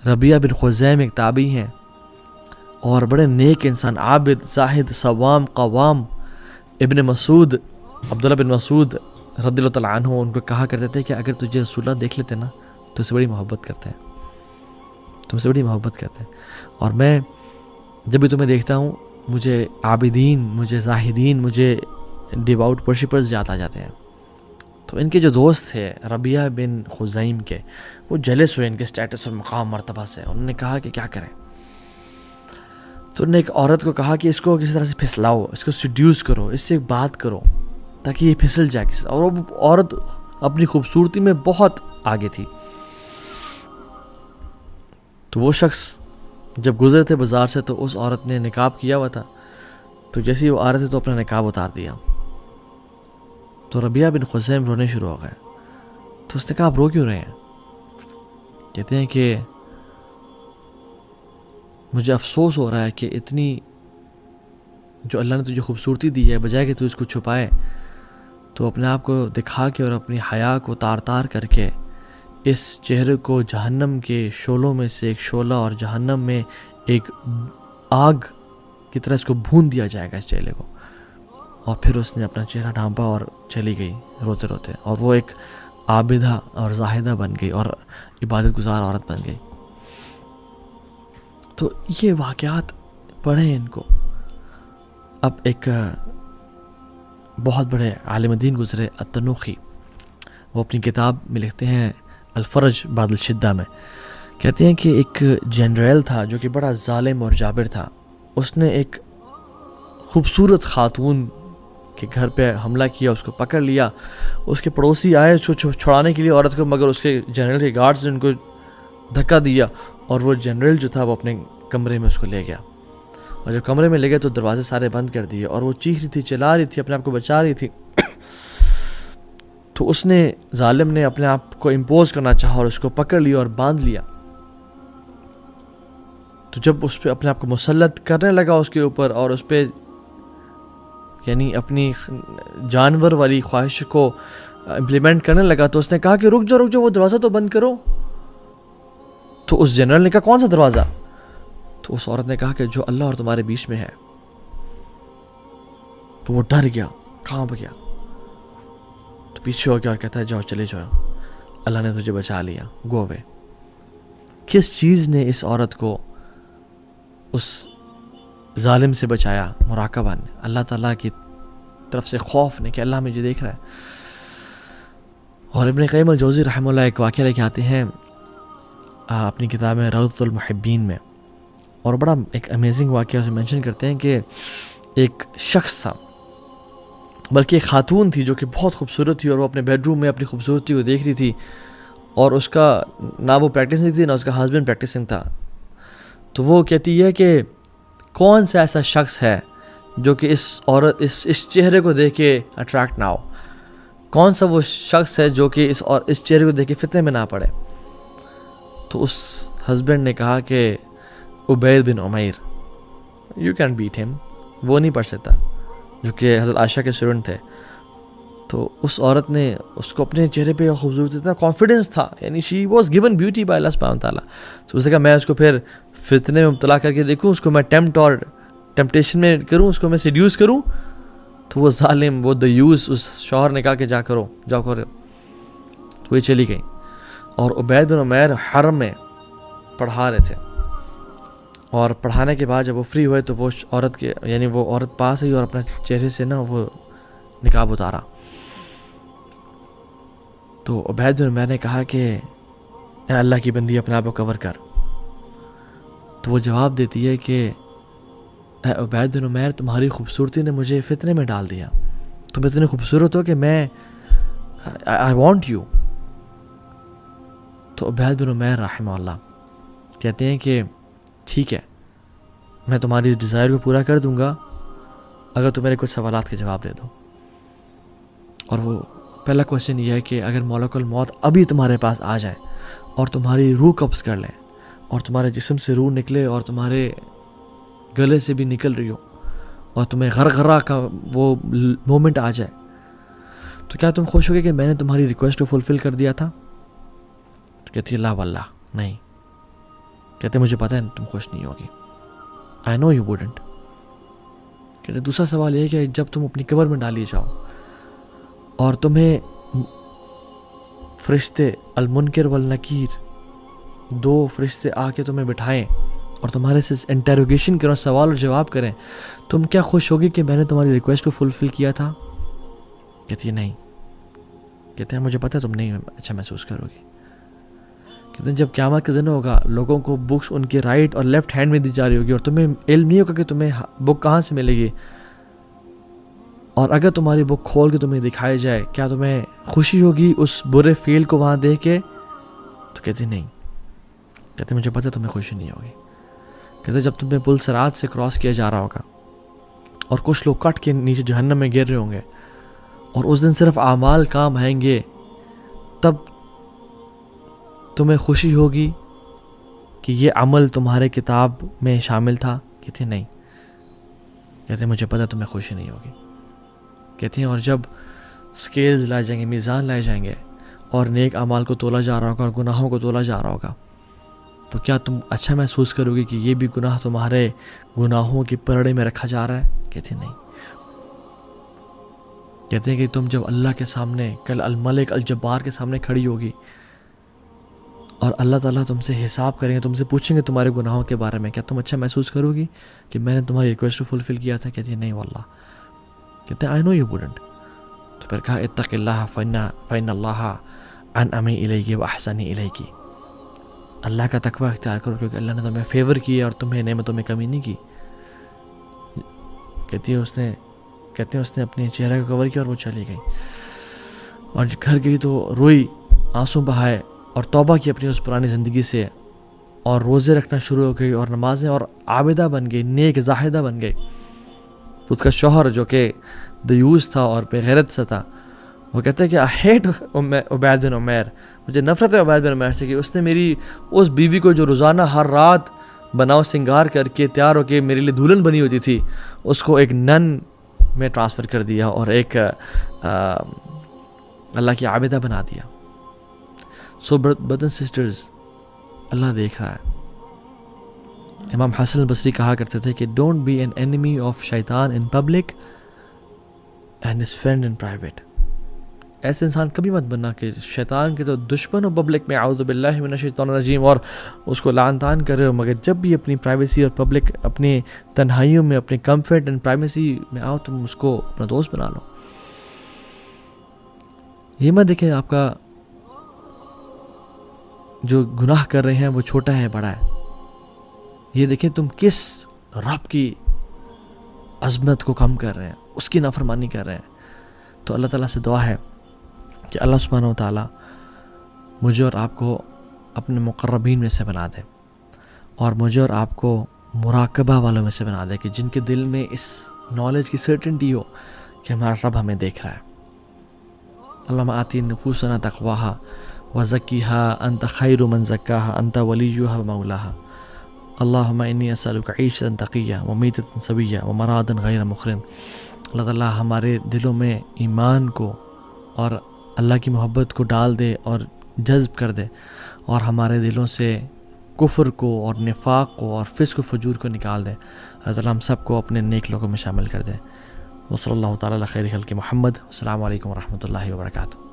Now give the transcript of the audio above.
ربیہ بن خزیم ایک تابعی ہیں اور بڑے نیک انسان، عابد، زاہد، صوام، قوام. ابن مسعود، عبداللہ بن مسعود رضی اللہ تعالیٰ عنہ ان کو کہا کرتے تھے کہ اگر تجھے رسول اللہ دیکھ لیتے نا تو اس سے بڑی محبت کرتے ہیں، تم سے بڑی محبت کرتے ہیں. اور میں جب بھی تمہیں دیکھتا ہوں مجھے عابدین، مجھے زاہدین، مجھے ڈیواؤٹ ورشپرز یاد آ جاتے ہیں. تو ان کے جو دوست تھے ربیہ بن خزیم کے، وہ جلس ہوئے ان کے سٹیٹس اور مقام مرتبہ سے. انہوں نے کہا کہ کیا کریں. تو انہوں نے ایک عورت کو کہا کہ اس کو کسی طرح سے پھسلاؤ، اس کو سیڈیوس کرو، اس سے بات کرو تاکہ یہ پھسل جائے کسی. اور وہ عورت اپنی خوبصورتی میں بہت آگے تھی. تو وہ شخص جب گزرے تھے بازار سے تو اس عورت نے نقاب کیا ہوا تھا، تو جیسے ہی وہ آ رہے تھے تو اپنا نقاب اتار دیا. تو ربیہ بن خزیم رونے شروع ہو گئے. تو اس نے کہا آپ رو کیوں رہے ہیں؟ کہتے ہیں کہ مجھے افسوس ہو رہا ہے کہ اتنی جو اللہ نے تجھے خوبصورتی دی ہے، بجائے کہ تو اس کو چھپائے تو اپنے آپ کو دکھا کے اور اپنی حیا کو تار تار کر کے اس چہرے کو جہنم کے شعلوں میں سے ایک شعلہ اور جہنم میں ایک آگ کی طرح اس کو بھون دیا جائے گا اس چہرے کو. اور پھر اس نے اپنا چہرہ ڈھانپا اور چلی گئی روتے روتے. اور وہ ایک عابدہ اور زاہدہ بن گئی اور عبادت گزار عورت بن گئی. تو یہ واقعات پڑھیں ان کو. اب ایک بہت بڑے عالم دین گزرے التنوخی، وہ اپنی کتاب میں لکھتے ہیں الفرج بعد الشدہ میں، کہتے ہیں کہ ایک جنرل تھا جو کہ بڑا ظالم اور جابر تھا. اس نے ایک خوبصورت خاتون کے گھر پہ حملہ کیا، اس کو پکڑ لیا. اس کے پڑوسی آئے اس کو چھڑانے کے لیے عورت کو، مگر اس کے جنرل کے گارڈز نے ان کو دھکا دیا اور وہ جنرل جو تھا وہ اپنے کمرے میں اس کو لے گیا. اور جب کمرے میں لے گئے تو دروازے سارے بند کر دیے اور وہ چیخ رہی تھی، چلا رہی تھی، اپنے آپ کو بچا رہی تھی. تو اس نے ظالم نے اپنے آپ کو امپوز کرنا چاہا اور اس کو پکڑ لیا اور باندھ لیا. تو جب اس پہ اپنے آپ کو مسلط کرنے لگا اس کے اوپر اور اس پہ یعنی اپنی جانور والی خواہش کو امپلیمنٹ کرنے لگا تو اس نے کہا کہ رک جاؤ وہ دروازہ تو بند کرو. تو اس جنرل نے کہا کون سا دروازہ؟ تو اس عورت نے کہا کہ جو اللہ اور تمہارے بیچ میں ہے. تو وہ ڈر گیا، کہاں گیا؟ تو پیچھے ہو گیا اور کہتا ہے جاؤ چلے جاؤ، اللہ نے تجھے بچا لیا، گو اوے. کس چیز نے اس عورت کو اس ظالم سے بچایا؟ مراقبہ نے، اللہ تعالیٰ کی طرف سے خوف نے کہ اللہ مجھے دیکھ رہا ہے. اور ابن قیم الجوزی رحمہ اللہ ایک واقعہ لے کے آتے ہیں اپنی کتاب میں روضۃ المحبین میں، اور بڑا ایک امیزنگ واقعہ اسے مینشن کرتے ہیں کہ ایک شخص تھا، بلکہ ایک خاتون تھی جو کہ بہت خوبصورت تھی اور وہ اپنے بیڈ روم میں اپنی خوبصورتی کو دیکھ رہی تھی اور اس کا نہ وہ پریکٹسنگ تھی نہ اس کا ہسبینڈ پریکٹسنگ تھا. تو وہ کہتی ہے کہ کون سا ایسا شخص ہے جو کہ اس چہرے کو دیکھ کے اٹریکٹ نہ ہو؟ کون سا وہ شخص ہے جو کہ اس چہرے کو دیکھ کے فتنے میں نہ پڑے؟ تو اس ہسبینڈ نے کہا کہ عبید بن عمیر، یو کین بیٹ ہم، وہ نہیں پڑھ سکتا، جو کہ حضرت عائشہ کے اسٹوڈنٹ تھے. تو اس عورت نے اس کو اپنے چہرے پہ خوبصورتی تھا، کانفیڈنس تھا، یعنی she was given beauty by اللہ سبحانہ تعالیٰ. تو اس نے کہا میں اس کو پھر فتنے میں مبتلا کر کے دیکھوں، اس کو میں ٹیمپٹیشن میں کروں، اس کو میں سیڈیوس کروں. تو وہ ظالم، وہ دیوس اس شوہر نے کہا کہ جاؤ کرو. تو یہ چلی گئی. اور عبید بن عمیر حرم میں پڑھا رہے تھے، اور پڑھانے کے بعد جب وہ فری ہوئے تو وہ عورت پاس آئی اور اپنے چہرے سے نا وہ نقاب اتارا. تو عبید بن عمیر نے کہا کہ اے اللہ کی بندی اپنے آپ کو کور کر. تو وہ جواب دیتی ہے کہ اے عبید بن عمیر، تمہاری خوبصورتی نے مجھے فتنے میں ڈال دیا، تم اتنے خوبصورت ہو کہ میں آئی وانٹ یو. تو عبید بن عمیر رحمہ اللہ کہتے ہیں کہ ٹھیک ہے، میں تمہاری ڈیزائر کو پورا کر دوں گا اگر تم میرے کچھ سوالات کے جواب دے دو. اور وہ پہلا کوشچن یہ ہے کہ اگر ملک الموت ابھی تمہارے پاس آ جائے اور تمہاری روح قبض کر لیں اور تمہارے جسم سے روح نکلے اور تمہارے گلے سے بھی نکل رہی ہو اور تمہیں غرغرہ کا وہ مومنٹ آ جائے، تو کیا تم خوش ہوگے کہ میں نے تمہاری ریکویسٹ کو فلفل کر دیا تھا؟ تو کہتی ہے لا واللہ نہیں، کہتے مجھے پتہ ہے تم خوش نہیں ہوگی. آئی نو یو ووڈنٹ. کہتے دوسرا سوال یہ ہے کہ جب تم اپنی قبر میں ڈالی جاؤ اور تمہیں فرشتے المنکر والنکیر 2 فرشتے آ کے تمہیں بٹھائیں اور تمہارے سے انٹیروگیشن کریں، سوال اور جواب کریں، تم کیا خوش ہوگی کہ میں نے تمہاری ریکویسٹ کو فلفل کیا تھا؟ کہتی ہے نہیں. کہتے ہیں مجھے پتہ ہے تم نہیں اچھا محسوس کرو گی. کہتے ہیں جب قیامت کا دن ہوگا لوگوں کو بکس ان کے رائٹ اور لیفٹ ہینڈ میں دی جا رہی ہوگی اور تمہیں علم نہیں ہوگا کہ تمہیں بک کہاں سے ملے گی، اور اگر تمہاری بک کھول کے تمہیں دکھائی جائے کیا تمہیں خوشی ہوگی اس برے فیل کو وہاں دیکھ کے؟ تو کہتی نہیں. کہتے مجھے پتہ ہے تمہیں خوشی نہیں ہوگی. کہتے جب تمہیں پل صراط سے کراس کیا جا رہا ہوگا اور کچھ لوگ کٹ کے نیچے جہنم میں گر رہے ہوں گے اور اس دن صرف اعمال کام آئیں گے، تب تمہیں خوشی ہوگی کہ یہ عمل تمہارے کتاب میں شامل تھا؟ کہتے نہیں. کہتے مجھے پتہ تمہیں خوشی نہیں ہوگی. کہتے ہیں اور جب سکیلز لائے جائیں گے، میزان لائے جائیں گے اور نیک اعمال کو تولا جا رہا ہوگا اور گناہوں کو تولا جا رہا ہوگا، تو کیا تم اچھا محسوس کرو گے کہ یہ بھی گناہ تمہارے گناہوں کی پرڑے میں رکھا جا رہا ہے؟ کہتے نہیں. کہتے ہیں کہ تم جب اللہ کے سامنے کل الملک الجبار کے سامنے کھڑی ہوگی اور اللہ تعالیٰ تم سے حساب کریں گے، تم سے پوچھیں گے تمہارے گناہوں کے بارے میں، کیا تم اچھا محسوس کرو گی کہ میں نے تمہاری ریکویسٹ کو فلفل کیا تھا؟ کہتی ہے نہیں واللہ. کہتے ہیں آئی نو یو ووڈنٹ. تو پھر کہا اتق اللہ فإن اللہ انعم الیک واحسن الیک. اللہ کا تقوی اختیار کرو کیونکہ اللہ نے تمہیں فیور کیا اور تمہیں نعمتوں میں کمی نہیں کی. کہتے ہیں اس نے اپنے چہرے کو کور کیا اور وہ چلی گئی اور گھر گئی تو روئی، آنسوں بہائے اور توبہ کی اپنی اس پرانی زندگی سے اور روزے رکھنا شروع ہو گئی اور نمازیں اور عابدہ بن گئی، نیک زاہدہ بن گئی. اس کا شوہر جو کہ دیوس تھا اور بے غیرت سے تھا، وہ کہتے ہیں کہ آئی ہیٹ عبید بن عمیر، مجھے نفرت ہے عبید بن عمیر سے کہ اس نے میری اس بیوی کو جو روزانہ ہر رات بناؤ سنگار کر کے تیار ہو کے میرے لیے دلہن بنی ہوتی تھی، اس کو ایک نن میں ٹرانسفر کر دیا اور ایک اللہ کی عابدہ بنا دیا. سو برادرز اینڈ سسٹرز، اللہ دیکھ رہا ہے. امام حسن البصری کہا کرتے تھے کہ don't be an enemy of شیطان in public and his friend in private. ایسے انسان کبھی مت بننا کہ شیطان کے تو دشمن ہو پبلک میں، اعوذ باللہ من الشیطان الرجیم، اور اس کو لعن طعن کر رہے ہو، مگر جب بھی اپنی پرائیویسی اور پبلک اپنی تنہائیوں میں اپنی کمفرٹ اینڈ پرائیویسی میں آؤ تم اس کو اپنا دوست بنا لو. یہ مت دیکھیں آپ کا جو گناہ کر رہے ہیں وہ چھوٹا ہے بڑا ہے، یہ دیکھیں تم کس رب کی عظمت کو کم کر رہے ہیں، اس کی نافرمانی کر رہے ہیں. تو اللہ تعالیٰ سے دعا ہے کہ اللہ سبحانہ و تعالیٰ مجھے اور آپ کو اپنے مقربین میں سے بنا دے اور مجھے اور آپ کو مراقبہ والوں میں سے بنا دے کہ جن کے دل میں اس نالج کی سرٹنٹی ہو کہ ہمارا رب ہمیں دیکھ رہا ہے. اللہم آتی نفوسنا تقواہا وزکیہا انت خیر من زکاہا انت ولیہا ومولاہا. اللہم انی اسألک عیشتا تقیہ ومیتتا سویہ ومرادا غیر مخرن. اللہ تعالیٰ ہمارے دلوں میں ایمان کو اور اللہ کی محبت کو ڈال دے اور جذب کر دے اور ہمارے دلوں سے کفر کو اور نفاق کو اور فسق و فجور کو نکال دے. اللہ تعالیٰ ہم سب کو اپنے نیک لوگوں میں شامل کر دے. وصلی اللہ تعالیٰ علی خیر خلق محمد. السلام علیکم ورحمۃ اللہ وبرکاتہ.